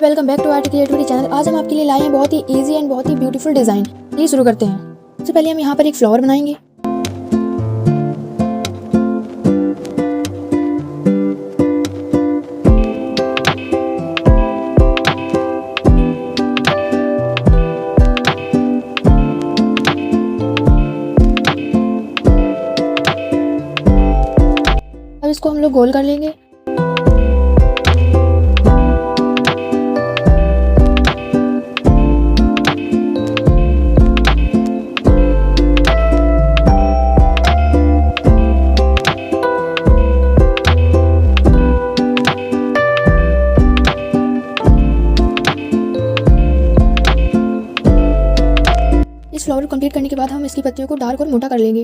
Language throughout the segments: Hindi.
Welcome back to art creativity channel. आज हम आपके लिए लाए हैं बहुत ही इजी एंड बहुत ही ब्यूटीफुल डिज़ाइन। ये शुरू करते हैं। सबसे पहले हम यहाँ पर एक फ्लावर बनाएंगे। अब इसको हम लोग गोल कर लेंगे। इस फ्लावर कंप्लीट करने के बाद हम इसकी पत्तियों को डार्क और मोटा कर लेंगे।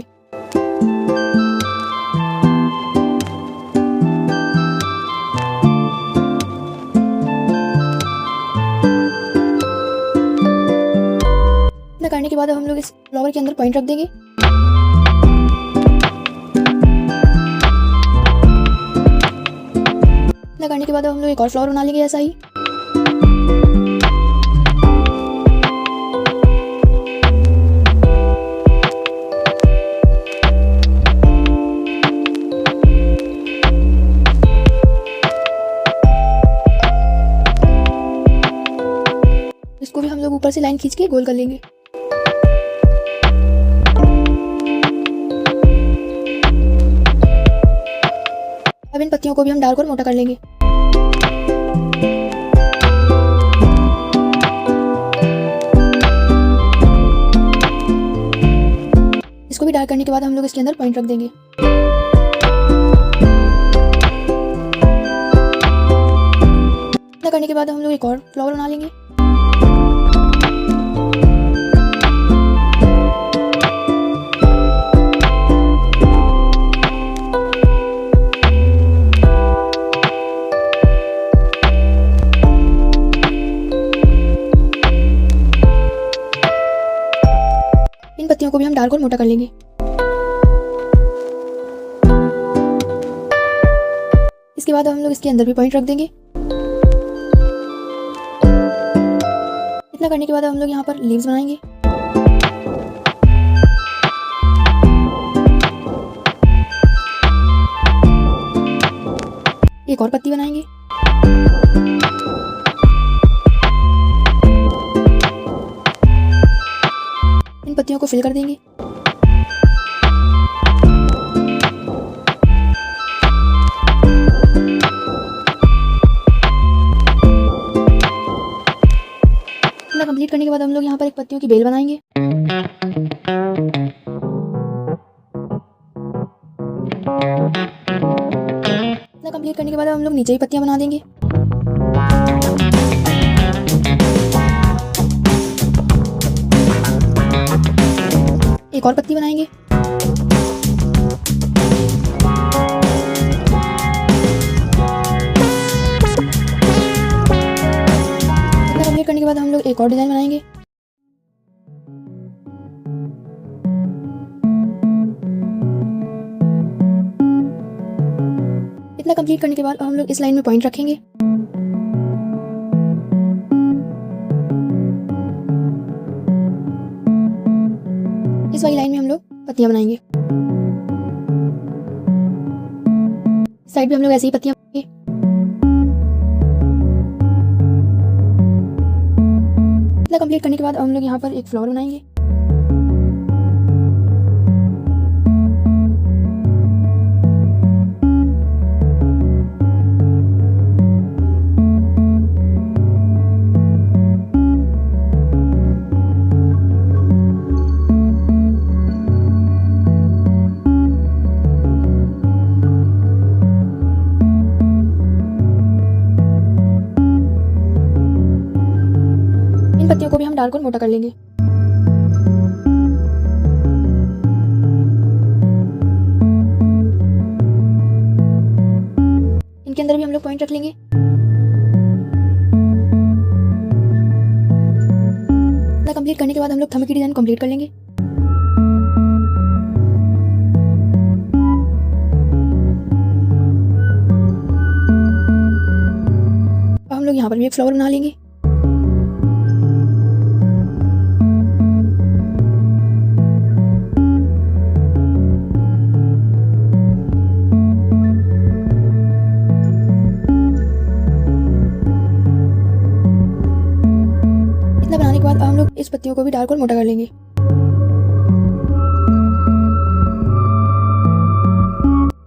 इतना करने के बाद हम लोग इस फ्लावर के अंदर पॉइंट रख देंगे। इतना करने के बाद हम लोग एक और फ्लावर बना लेंगे ऐसा ही। इसको भी हम लोग ऊपर से लाइन खींच के गोल कर लेंगे। अब इन पत्तियों को भी हम डार्क और मोटा कर लेंगे। इसको भी डार्क करने के बाद हम लोग इसके अंदर पॉइंट रख देंगे। इतना करने के बाद हम लोग एक और फ्लावर बना लेंगे। इन पत्तियों को भी हम डार्क और मोटा कर लेंगे। इसके बाद हम लोग इसके अंदर भी पॉइंट रख देंगे। इतना करने के बाद हम लोग यहाँ पर लीव्स बनाएंगे। एक और पत्ती बनाएंगे। इन पत्तियों को फिल कर देंगे। इतना कंप्लीट करने के बाद हम लोग यहाँ पर एक पत्तियों की बेल बनाएंगे। इतना कंप्लीट करने के बाद हम लोग नीचे ही पत्तियां बना देंगे। एक और पत्ती बनाएंगे। इतना कंप्लीट करने के बाद हम लोग एक और डिजाइन बनाएंगे। इतना कंप्लीट करने के बाद हम लोग इस लाइन में पॉइंट रखेंगे। इस वाली लाइन में हम लोग पत्तियां बनाएंगे। साइड भी हम लोग ऐसे ही पत्तियां बनाएंगे। इतना कंप्लीट करने के बाद हम लोग यहाँ पर एक फ्लावर बनाएंगे। पत्तियों को भी हम डार्क और मोटा कर लेंगे। इनके अंदर भी हम लोग पॉइंट रख लेंगे। इतना कंप्लीट करने के बाद हम लोग थंब की डिजाइन कंप्लीट कर लेंगे। यहाँ पर भी एक फ्लावर बना लेंगे। इतना बनाने के बाद अब हम लोग इस पत्तियों को भी डार्क और मोटा कर लेंगे।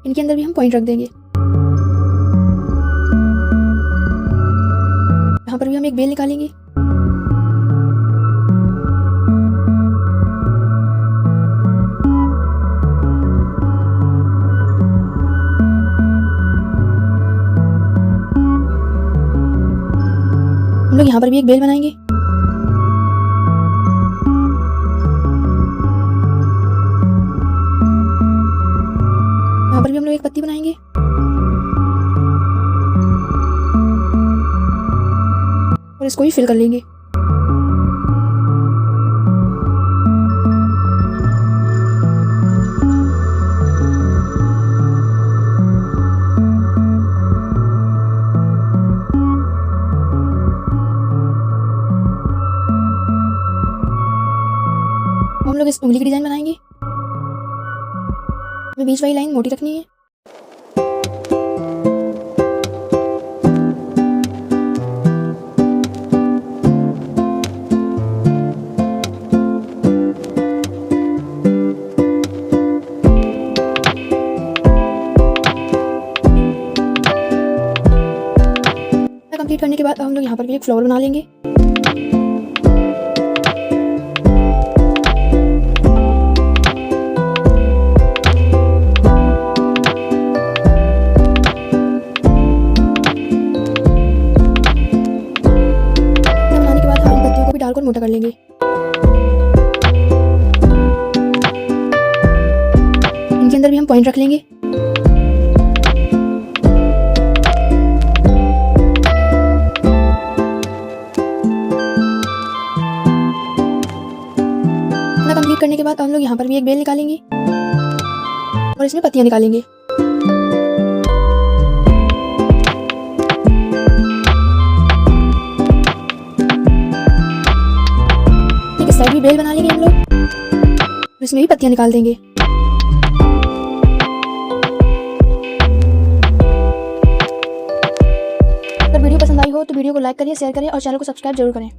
इनके अंदर भी हम पॉइंट रख देंगे। यहाँ पर भी हम एक बेल निकालेंगे। हम लोग यहाँ पर भी एक बेल बनाएंगे। यहाँ पर भी हम लोग एक पत्ती बनाएंगे। और इसको भी फिल कर लेंगे। हम लोग इस उंगली की डिजाइन बनाएंगे। हमें बीच वाली लाइन मोटी रखनी है। कंप्लीट करने के बाद हम लोग यहाँ पर भी एक फ्लावर बना लेंगे। डार्क और मोटा कर लेंगे। इनके अंदर भी हम पॉइंट रख लेंगे। इतना कंप्लीट करने के बाद हम लोग यहाँ पर भी एक बेल निकालेंगे और इसमें पत्तियां निकालेंगे। साइड भी बेल बना लेंगे हम लोग। इसमें भी पत्तियां निकाल देंगे। अगर वीडियो पसंद आई हो तो वीडियो को लाइक करिए, शेयर करिए और चैनल को सब्सक्राइब जरूर करें।